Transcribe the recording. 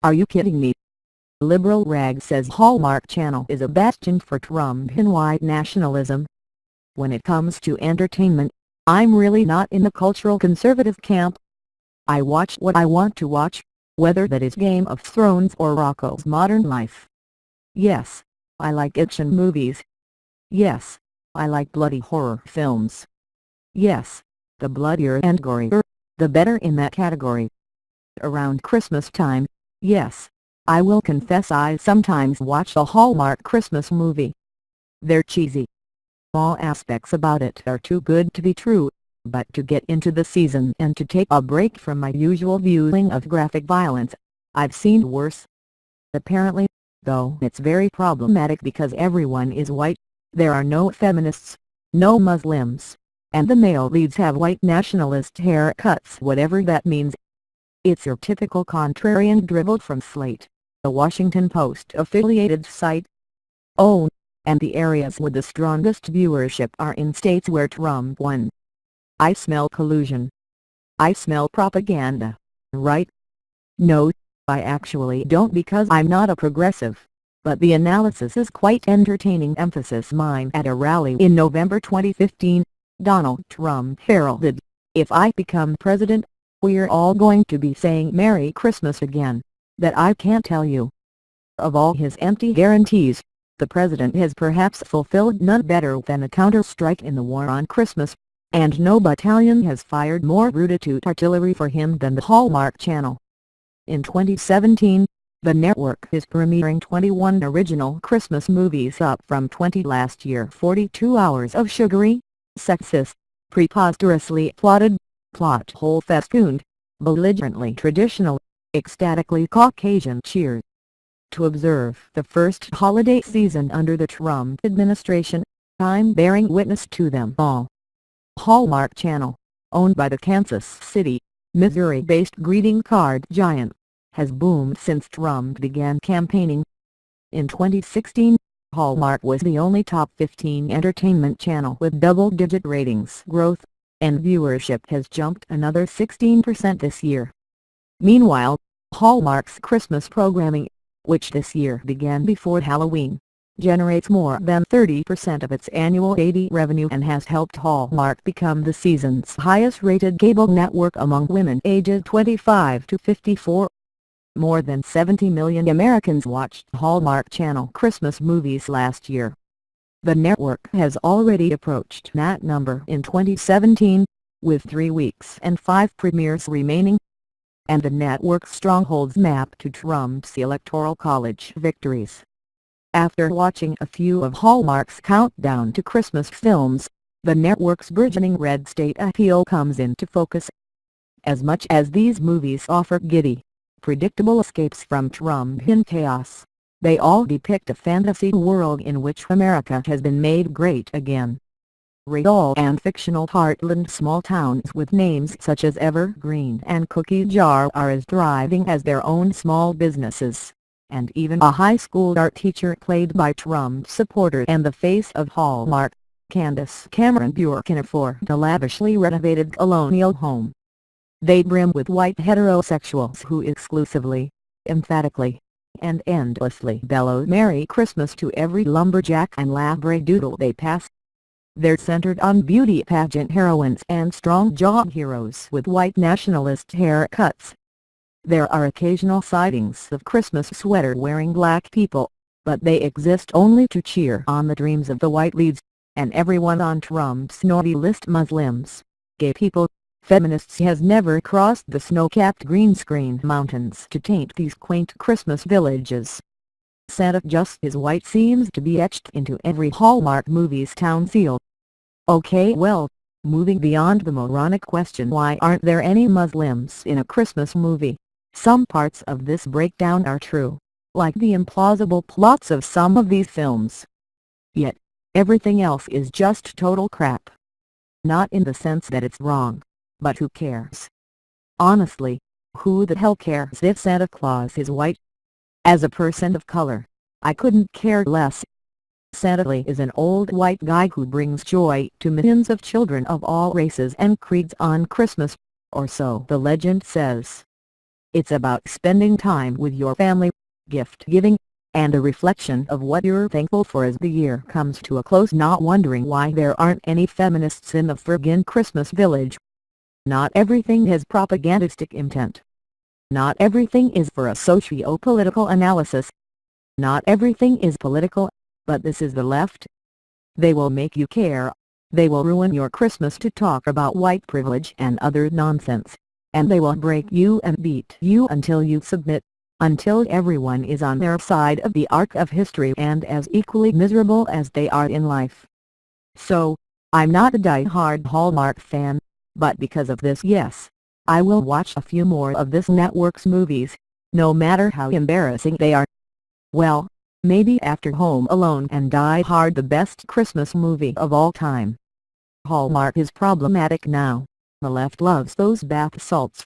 Are you kidding me? Liberal rag says Hallmark Channel is a bastion for Trumpian white nationalism. When it comes to entertainment, I'm really not in the cultural conservative camp. I watch what I want to watch, whether that is Game of Thrones or Rocco's Modern Life. Yes, I like action movies. Yes, I like bloody horror films. Yes, the bloodier and gorier, the better in that category. Around Christmas time, yes, I will confess I sometimes watch a Hallmark Christmas movie. They're cheesy. All aspects about it are too good to be true, but to get into the season and to take a break from my usual viewing of graphic violence, I've seen worse. Apparently, though, it's very problematic because everyone is white, there are no feminists, no Muslims, and the male leads have white nationalist haircuts, whatever that means. It's your typical contrarian drivel from Slate, a Washington Post-affiliated site. Oh, and the areas with the strongest viewership are in states where Trump won. I smell collusion. I smell propaganda, right? No, I actually don't, because I'm not a progressive. But the analysis is quite entertaining. Emphasis mine at a rally in November 2015, Donald Trump heralded, "If I become president, we're all going to be saying Merry Christmas again." That I can't tell you. Of all his empty guarantees, the president has perhaps fulfilled none better than a counter-strike in the war on Christmas, and no battalion has fired more Brutus artillery for him than the Hallmark Channel. In 2017, the network is premiering 21 original Christmas movies, up from 20 last year. 42 hours of sugary, sexist, preposterously plotted, plot hole festooned, belligerently traditional, ecstatically Caucasian cheers. To observe the first holiday season under the Trump administration, I'm bearing witness to them all. Hallmark Channel, owned by the Kansas City, Missouri-based greeting card giant, has boomed since Trump began campaigning. In 2016, Hallmark was the only top 15 entertainment channel with double-digit ratings growth, and viewership has jumped another 16% this year. Meanwhile, Hallmark's Christmas programming, which this year began before Halloween, generates more than 30% of its annual ad revenue and has helped Hallmark become the season's highest-rated cable network among women ages 25 to 54. More than 70 million Americans watched Hallmark Channel Christmas movies last year. The network has already approached that number in 2017, with 3 weeks and 5 premieres remaining. And the network's strongholds map to Trump's Electoral College victories. After watching a few of Hallmark's countdown to Christmas films, the network's burgeoning red state appeal comes into focus. As much as these movies offer giddy, predictable escapes from Trumpian chaos, they all depict a fantasy world in which America has been made great again. Real and fictional heartland small towns with names such as Evergreen and Cookie Jar are as thriving as their own small businesses, and even a high school art teacher played by Trump supporter and the face of Hallmark, Candace Cameron Bure, can afford a lavishly renovated colonial home. They brim with white heterosexuals who exclusively, emphatically, and endlessly bellow Merry Christmas to every lumberjack and labradoodle they pass. They're centered on beauty pageant heroines and strong-jawed heroes with white nationalist haircuts. There are occasional sightings of Christmas sweater-wearing black people, but they exist only to cheer on the dreams of the white leads, and everyone on Trump's naughty list, Muslims, gay people, feminists, has never crossed the snow-capped green screen mountains to taint these quaint Christmas villages. Santa just is white seems to be etched into every Hallmark movie's town seal. Okay, well, moving beyond the moronic question why aren't there any Muslims in a Christmas movie, some parts of this breakdown are true, like the implausible plots of some of these films. Yet, everything else is just total crap. Not in the sense that it's wrong, but who cares? Honestly, who the hell cares if Santa Claus is white? As a person of color, I couldn't care less. Santa is an old white guy who brings joy to millions of children of all races and creeds on Christmas, or so the legend says. It's about spending time with your family, gift giving, and a reflection of what you're thankful for as the year comes to a close, not wondering why there aren't any feminists in the friggin' Christmas village. Not everything has propagandistic intent. Not everything is for a socio-political analysis. Not everything is political, but this is the left. They will make you care. They will ruin your Christmas to talk about white privilege and other nonsense. And they will break you and beat you until you submit, until everyone is on their side of the arc of history and as equally miserable as they are in life. So, I'm not a die-hard Hallmark fan, but because of this, yes, I will watch a few more of this network's movies, no matter how embarrassing they are. Well, maybe after Home Alone and Die Hard, the best Christmas movie of all time. Hallmark is problematic now. The left loves those bath salts.